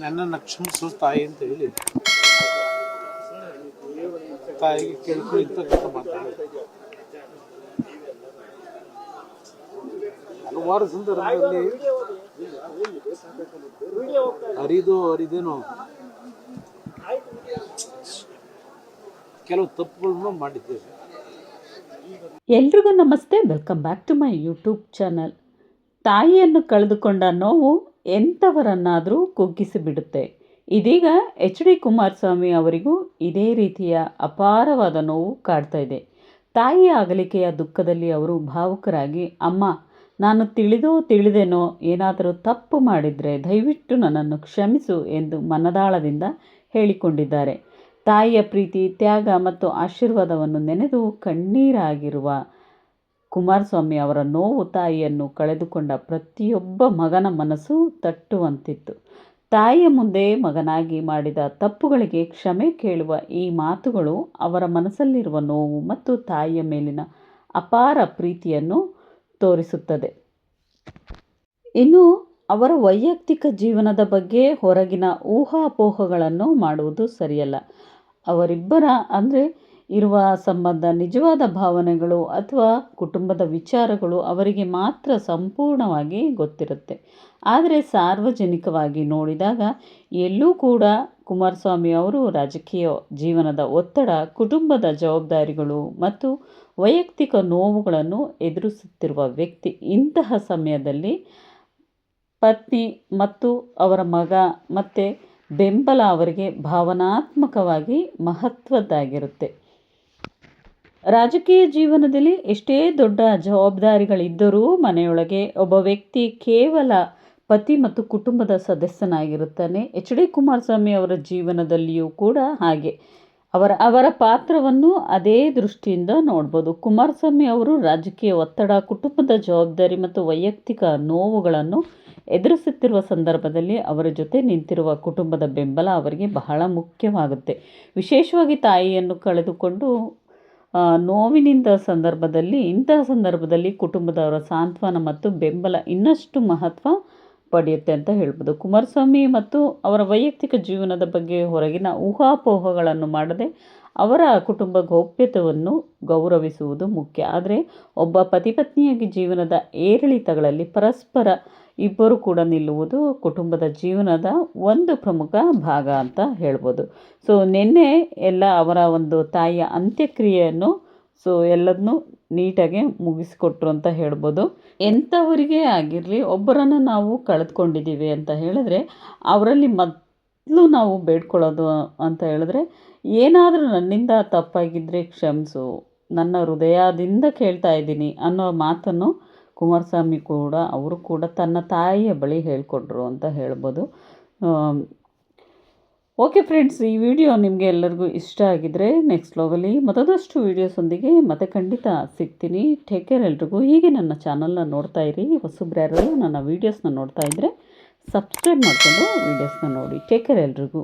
ನನ್ನನ್ನು ಕ್ಷಮಿಸು ತಾಯಿ ಅಂತ ಹೇಳಿ ತಾಯಿಗೆ ಕೇಳ್ಕೊಂಡಿರ್ತಕ್ಕಂಥ ಮಾತಾಡಿದೆ. ಹಲವಾರು ಸಂದರ್ಭದಲ್ಲಿ ಅರಿದೇನೋ ಕೆಲವು ತಪ್ಪುಗಳನ್ನು ಮಾಡಿದ್ದೇವೆ. ಎಲ್ರಿಗೂ ನಮಸ್ತೆ, welcome back to my YouTube channel. ತಾಯಿಯನ್ನು ಕಳೆದುಕೊಂಡ ನೋವು ಎಂಥವರನ್ನಾದರೂ ಕುಗ್ಗಿಸಿಬಿಡುತ್ತೆ. ಇದೀಗ HD ಕುಮಾರಸ್ವಾಮಿ ಅವರಿಗೂ ಇದೇ ರೀತಿಯ ಅಪಾರವಾದ ನೋವು ಕಾಡ್ತಾ ಇದೆ. ತಾಯಿಯ ಅಗಲಿಕೆಯ ದುಃಖದಲ್ಲಿ ಅವರು ಭಾವುಕರಾಗಿ, ಅಮ್ಮ, ನಾನು ತಿಳಿದೇನೋ ಏನಾದರೂ ತಪ್ಪು ಮಾಡಿದರೆ ದಯವಿಟ್ಟು ನನ್ನನ್ನು ಕ್ಷಮಿಸು ಎಂದು ಮನದಾಳದಿಂದ ಹೇಳಿಕೊಂಡಿದ್ದಾರೆ. ತಾಯಿಯ ಪ್ರೀತಿ, ತ್ಯಾಗ ಮತ್ತು ಆಶೀರ್ವಾದವನ್ನು ನೆನೆದು ಕಣ್ಣೀರಾಗಿರುವ ಕುಮಾರಸ್ವಾಮಿ ಅವರ ನೋವು ತಾಯಿಯನ್ನು ಕಳೆದುಕೊಂಡ ಪ್ರತಿಯೊಬ್ಬ ಮಗನ ಮನಸ್ಸು ತಟ್ಟುವಂತಿತ್ತು. ತಾಯಿಯ ಮುಂದೆ ಮಗನಾಗಿ ಮಾಡಿದ ತಪ್ಪುಗಳಿಗೆ ಕ್ಷಮೆ ಕೇಳುವ ಈ ಮಾತುಗಳು ಅವರ ಮನಸ್ಸಲ್ಲಿರುವ ನೋವು ಮತ್ತು ತಾಯಿಯ ಮೇಲಿನ ಅಪಾರ ಪ್ರೀತಿಯನ್ನು ತೋರಿಸುತ್ತದೆ. ಇನ್ನು ಅವರ ವೈಯಕ್ತಿಕ ಜೀವನದ ಬಗ್ಗೆ ಹೊರಗಿನ ಊಹಾಪೋಹಗಳನ್ನು ಮಾಡುವುದು ಸರಿಯಲ್ಲ. ಅವರಿಬ್ಬರ ಇರುವ ಸಂಬಂಧ, ನಿಜವಾದ ಭಾವನೆಗಳು ಅಥವಾ ಕುಟುಂಬದ ವಿಚಾರಗಳು ಅವರಿಗೆ ಮಾತ್ರ ಸಂಪೂರ್ಣವಾಗಿ ಗೊತ್ತಿರುತ್ತೆ. ಆದರೆ ಸಾರ್ವಜನಿಕವಾಗಿ ನೋಡಿದಾಗ ಎಲ್ಲೂ ಕೂಡ ಕುಮಾರಸ್ವಾಮಿ ಅವರು ರಾಜಕೀಯ ಜೀವನದ ಒತ್ತಡ, ಕುಟುಂಬದ ಜವಾಬ್ದಾರಿಗಳು ಮತ್ತು ವೈಯಕ್ತಿಕ ನೋವುಗಳನ್ನು ಎದುರಿಸುತ್ತಿರುವ ವ್ಯಕ್ತಿ. ಇಂತಹ ಸಮಯದಲ್ಲಿ ಪತ್ನಿ ಮತ್ತು ಅವರ ಮಗ ಮತ್ತು ಬೆಂಬಲ ಅವರಿಗೆ ಭಾವನಾತ್ಮಕವಾಗಿ ಮಹತ್ವದ್ದಾಗಿರುತ್ತೆ. ರಾಜಕೀಯ ಜೀವನದಲ್ಲಿ ಎಷ್ಟೇ ದೊಡ್ಡ ಜವಾಬ್ದಾರಿಗಳಿದ್ದರೂ ಮನೆಯೊಳಗೆ ಒಬ್ಬ ವ್ಯಕ್ತಿ ಕೇವಲ ಪತಿ ಮತ್ತು ಕುಟುಂಬದ ಸದಸ್ಯನಾಗಿರುತ್ತಾನೆ. HD ಕುಮಾರಸ್ವಾಮಿ ಅವರ ಜೀವನದಲ್ಲಿಯೂ ಕೂಡ ಹಾಗೆ ಅವರ ಪಾತ್ರವನ್ನು ಅದೇ ದೃಷ್ಟಿಯಿಂದ ನೋಡ್ಬೋದು. ಕುಮಾರಸ್ವಾಮಿ ಅವರು ರಾಜಕೀಯ ಒತ್ತಡ, ಕುಟುಂಬದ ಜವಾಬ್ದಾರಿ ಮತ್ತು ವೈಯಕ್ತಿಕ ನೋವುಗಳನ್ನು ಎದುರಿಸುತ್ತಿರುವ ಸಂದರ್ಭದಲ್ಲಿ ಅವರ ಜೊತೆ ನಿಂತಿರುವ ಕುಟುಂಬದ ಬೆಂಬಲ ಅವರಿಗೆ ಬಹಳ ಮುಖ್ಯವಾಗುತ್ತೆ. ವಿಶೇಷವಾಗಿ ತಾಯಿಯನ್ನು ಕಳೆದುಕೊಂಡು ನೋವಿನಿಂದ ಇಂತಹ ಸಂದರ್ಭದಲ್ಲಿ ಕುಟುಂಬದವರ ಸಾಂತ್ವನ ಮತ್ತು ಬೆಂಬಲ ಇನ್ನಷ್ಟು ಮಹತ್ವ ಪಡೆಯುತ್ತೆ ಅಂತ ಹೇಳ್ಬೋದು. ಕುಮಾರಸ್ವಾಮಿ ಮತ್ತು ಅವರ ವೈಯಕ್ತಿಕ ಜೀವನದ ಬಗ್ಗೆ ಹೊರಗಿನ ಊಹಾಪೋಹಗಳನ್ನು ಮಾಡದೆ ಅವರ ಕುಟುಂಬ ಗೌಪ್ಯತೆಯನ್ನು ಗೌರವಿಸುವುದು ಮುಖ್ಯ. ಆದರೆ ಒಬ್ಬ ಪತಿಪತ್ನಿಯಾಗಿ ಜೀವನದ ಏರಿಳಿತಗಳಲ್ಲಿ ಪರಸ್ಪರ ಇಬ್ಬರು ಕೂಡ ನಿಲ್ಲುವುದು ಕುಟುಂಬದ ಜೀವನದ ಒಂದು ಪ್ರಮುಖ ಭಾಗ ಅಂತ ಹೇಳ್ಬೋದು. ನಿನ್ನೆ ಎಲ್ಲ ಅವರ ಒಂದು ತಾಯಿಯ ಅಂತ್ಯಕ್ರಿಯೆಯನ್ನು ಎಲ್ಲದನ್ನೂ ನೀಟಾಗಿ ಮುಗಿಸಿಕೊಟ್ರು ಅಂತ ಹೇಳ್ಬೋದು. ಎಂಥವರಿಗೆ ಆಗಿರಲಿ, ಒಬ್ಬರನ್ನು ನಾವು ಕಳೆದುಕೊಂಡಿದ್ದೀವಿ ಅಂತ ಹೇಳಿದ್ರೆ ಅವರಲ್ಲಿ ಮೊದಲು ನಾವು ಬೇಡ್ಕೊಳ್ಳೋದು ಅಂತ ಹೇಳಿದ್ರೆ, ಏನಾದರೂ ನನ್ನಿಂದ ತಪ್ಪಾಗಿದ್ದರೆ ಕ್ಷಮಿಸು, ನನ್ನ ಹೃದಯದಿಂದ ಕೇಳ್ತಾ ಇದ್ದೀನಿ ಅನ್ನೋ ಮಾತನ್ನು ಕುಮಾರಸ್ವಾಮಿ ಅವರು ಕೂಡ ತನ್ನ ತಾಯಿಯ ಬಳಿ ಹೇಳ್ಕೊಟ್ರು ಅಂತ ಹೇಳ್ಬೋದು. ಓಕೆ ಫ್ರೆಂಡ್ಸ್, ಈ ವಿಡಿಯೋ ನಿಮಗೆ ಎಲ್ಲರಿಗೂ ಇಷ್ಟ ಆಗಿದ್ದರೆ ನೆಕ್ಸ್ಟ್ ವ್ಲಾಗಲ್ಲಿ ಮತ್ತದಷ್ಟು ವೀಡಿಯೋಸೊಂದಿಗೆ ಮತ್ತೆ ಖಂಡಿತ ಸಿಗ್ತೀನಿ. ಟೇಕ್ ಕೇರ್ ಎಲ್ರಿಗೂ. ಹೀಗೆ ನನ್ನ ಚಾನಲ್ನ ನೋಡ್ತಾ ಇರಿ. ಹೊಸಬ್ರ್ಯಾರು ನನ್ನ ವೀಡಿಯೋಸ್ನ ನೋಡ್ತಾ ಇದ್ದರೆ ಸಬ್ಸ್ಕ್ರೈಬ್ ಮಾಡಿಕೊಂಡು ವೀಡಿಯೋಸ್ನ ನೋಡಿ. ಟೇಕ್ ಕೇರ್ ಎಲ್ರಿಗೂ.